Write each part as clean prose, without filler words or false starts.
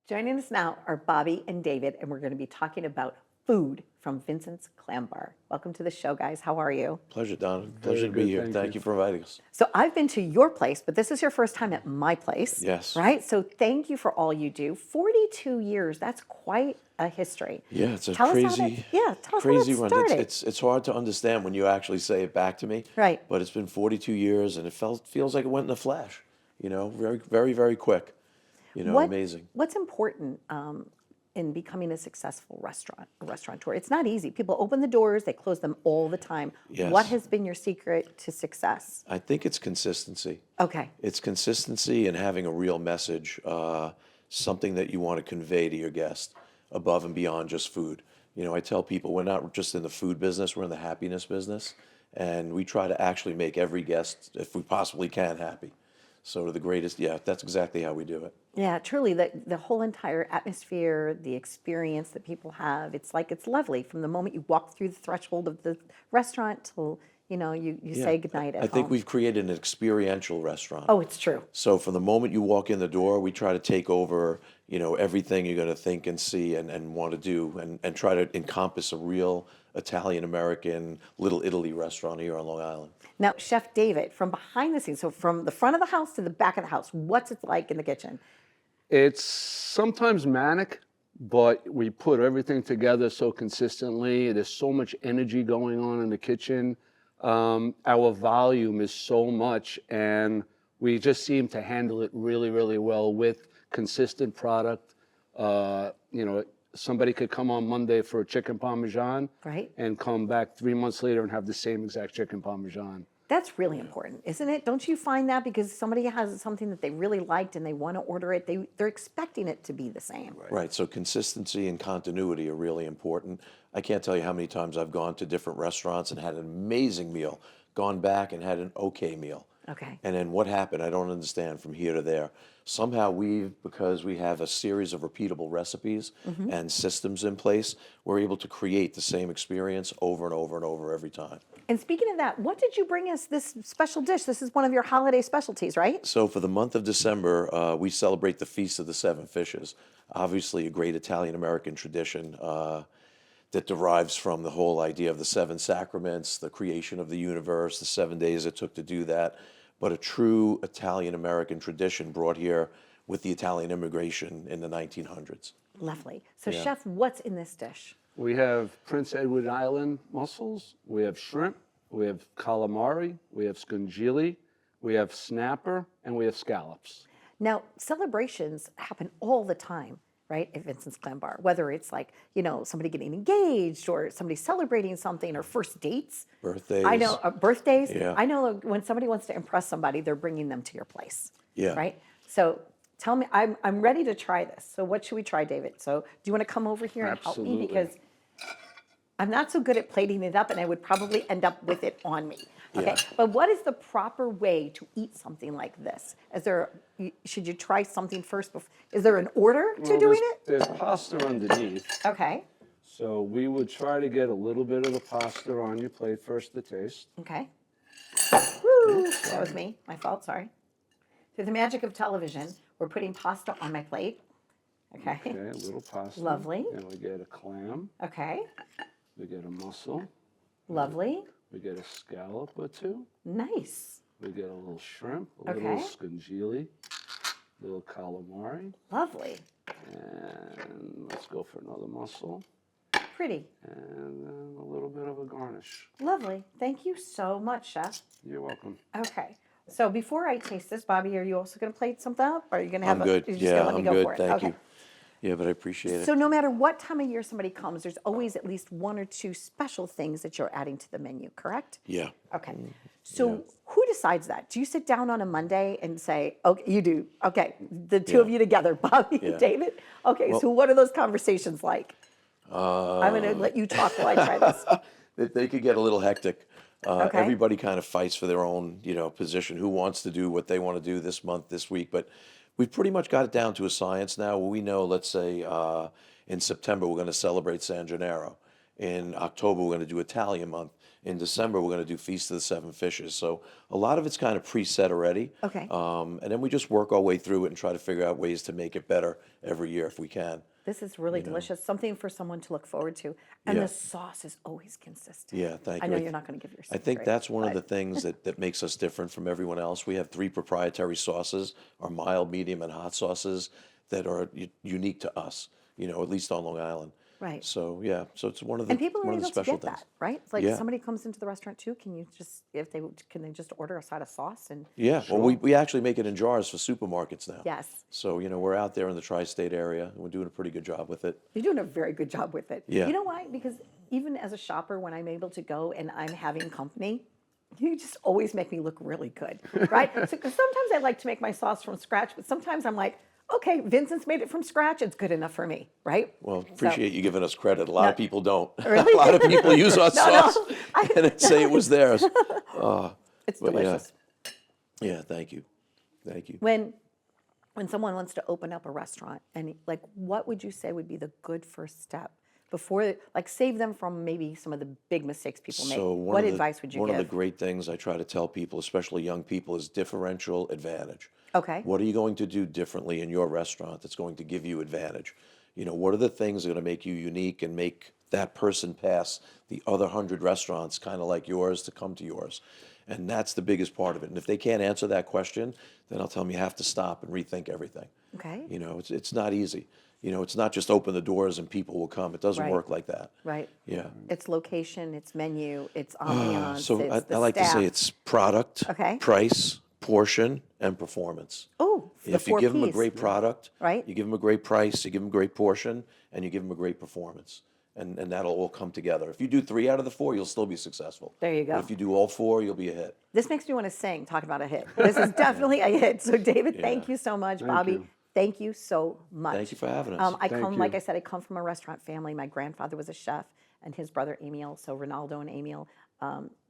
Joining us now are Bobby and David, and we're going to be talking about food from Vincent's Clam Bar. Welcome to the show, guys. How are you? Pleasure, Donna. Very Pleasure to be good, here. Thank you for inviting us. So I've been to your place, but this is your first time at my place. Yes. Right? So thank you for all you do. 42 years, that's quite a history. Yeah, it's a Tell us how crazy, tell us crazy how run. it started. It's hard to understand when you actually say it back to me. Right. But it's been 42 years, and it feels like it went in a flash. You know, very, very, very quick. You know, amazing. What's important in becoming a successful restaurateur? It's not easy. People open the doors, they close them all the time. Yes. What has been your secret to success? I think it's consistency. Okay. It's consistency and having a real message, something that you want to convey to your guest above and beyond just food. You know, I tell people we're not just in the food business, we're in the happiness business. And we try to actually make every guest, if we possibly can, happy. So to the greatest, yeah, that's exactly how we do it. Yeah, truly, the whole entire atmosphere, the experience that people have, it's like it's lovely from the moment you walk through the threshold of the restaurant till, you say goodnight at I think home. we've created an experiential restaurant. Oh, it's true. So from the moment you walk in the door, we try to take over, everything you're going to think and see and want to do and try to encompass a real Italian-American Little Italy restaurant here on Long Island. Now, Chef David, from behind the scenes, so from the front of the house to the back of the house, what's it like in the kitchen? It's sometimes manic, but we put everything together so consistently. There's so much energy going on in the kitchen. Our volume is so much, and we just seem to handle it really, really well with consistent product. Somebody could come on Monday for a chicken parmesan, Right. and come back 3 months later and have the same exact chicken parmesan. That's really important, isn't it? Don't you find that because somebody has something that they really liked and they want to order it, they're expecting it to be the same. Right, so consistency and continuity are really important. I can't tell you how many times I've gone to different restaurants and had an amazing meal, gone back and had an okay meal. Okay. And then what happened, I don't understand from here to there. Somehow because we have a series of repeatable recipes and systems in place, we're able to create the same experience over and over and over every time. And speaking of that, what did you bring us this special dish? This is one of your holiday specialties, right? So for the month of December, we celebrate the Feast of the Seven Fishes. Obviously a great Italian-American tradition that derives from the whole idea of the seven sacraments, the creation of the universe, the 7 days it took to do that, but a true Italian-American tradition brought here with the Italian immigration in the 1900s. Lovely. So Yeah. Chef, what's in this dish? We have Prince Edward Island mussels, we have shrimp, we have calamari, we have scungili, we have snapper, and we have scallops. Now, celebrations happen all the time, right, at Vincent's Clam Bar, whether it's like, somebody getting engaged or somebody celebrating something or first dates. Birthdays. I know, birthdays. Yeah. I know when somebody wants to impress somebody, they're bringing them to your place. Yeah. Right? So tell me, I'm ready to try this. So what should we try, David? So do you want to come over here and help me? Absolutely. Because I'm not so good at plating it up and I would probably end up with it on me. Okay, Yeah. but what is the proper way to eat something like this? Should you try something first? Is there an order to Well, doing there's, it? There's pasta underneath, Okay, so we would try to get a little bit of the pasta on your plate first to taste. okay. Woo, that was me, my fault, sorry. Through the magic of television, we're putting pasta on my plate. Okay, Okay, a little pasta. Lovely. And we get a clam, okay, we get a mussel, lovely, we get a scallop or two, nice, we get a little shrimp, a Okay. little scungili, a little calamari, lovely, and let's go for another mussel, pretty, and then a little bit of a garnish. lovely. Thank you so much, Chef. You're welcome. Okay. So before I taste this, Bobby, are you also going to plate something up? Or are you going to have I'm good. You're just Yeah, gonna let me I'm go good. for it? Thank Okay. you. Yeah, but I appreciate So it. no matter what time of year somebody comes, there's always at least one or two special things that you're adding to the menu, correct? Yeah. Okay. So who decides that? Do you sit down on a Monday and say, okay, you do, okay, the two of Yeah. you together, Bobby Yeah. and David? Okay, so what are those conversations like? I'm going to let you talk while I try this. They could get a little hectic. Okay. Everybody kind of fights for their own, position. Who wants to do what they want to do this month, this week? But we've pretty much got it down to a science now. We know, let's say, in September we're going to celebrate San Gennaro. In October we're going to do Italian month. in December, we're going to do Feast of the Seven Fishes. So a lot of it's kind of preset already. Okay. And then we just work our way through it and try to figure out ways to make it better every year if we can. This is really delicious. Something for someone to look forward to. And the sauce is always consistent. Yeah, thank I you. know you're not going to give your I think secret, that's one of the but- things that makes us different from everyone else. We have 3 proprietary sauces, our mild, medium, and hot sauces that are unique to us, at least on Long Island. Right. So yeah, so it's one of the And people are one of the able to special get things. that, right? It's like Yeah. somebody comes into the restaurant too. Can you just, can they just order a side of sauce and? Yeah, well, we actually make it in jars for supermarkets now. Yes. So, we're out there in the tri-state area, and we're doing a pretty good job with it. You're doing a very good job with it. Yeah. You know why? Because even as a shopper, when I'm able to go and I'm having company, you just always make me look really good, right? So, 'cause sometimes I like to make my sauce from scratch, but sometimes I'm like, okay, Vincent's made it from scratch. It's good enough for me, right? Well, So- appreciate you giving us credit. A lot of people don't. Really? A lot of people use our No, sauce and then say it was theirs. It's But yeah. delicious. Yeah, thank you. Thank you. When someone wants to open up a restaurant, and like, what would you say would be the good first step before, like, save them from maybe some of the big mistakes people make? So What advice would you one give? of the great things I try to tell people, especially young people, is differential advantage. Okay. What are you going to do differently in your restaurant that's going to give you advantage? What are the things that are going to make you unique and make that person pass the other 100 restaurants kind of like yours to come to yours? And that's the biggest part of it. And if they can't answer that question, then I'll tell them you have to stop and rethink everything. Okay. It's not easy. It's not just open the doors and people will come. It doesn't Right. work like that. Right. Yeah. It's location, it's menu, it's ambiance, So it's the I like to staff. say it's product, Okay. price, portion, and performance. Oh, the If you 4 give them a Ps. great product, Right. you give them a great price, you give them a great portion, and you give them a great performance. And that'll all come together. If you do 3 out of the 4, you'll still be successful. There you But go. if you do all 4, you'll be a hit. This makes me want to sing, talking about a hit. This is definitely a hit. So, David, thank you so much. Bobby, you. thank you so much. Thank you for having us. Like you. I said, I come from a restaurant family. My grandfather was a chef, and his brother Emil, so Ronaldo and Emil,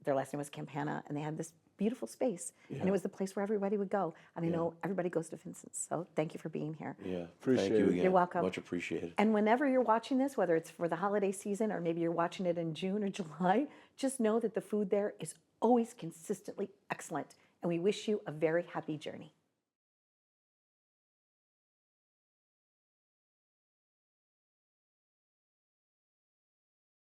their last name was Campana, and they had this beautiful space, and it was the place where everybody would go. And I know everybody goes to Vincent's, so thank you for being here. Yeah, Appreciate thank you it. again. You're welcome. Much appreciated. And whenever you're watching this, whether it's for the holiday season or maybe you're watching it in June or July, just know that the food there is always consistently excellent. And we wish you a very happy journey.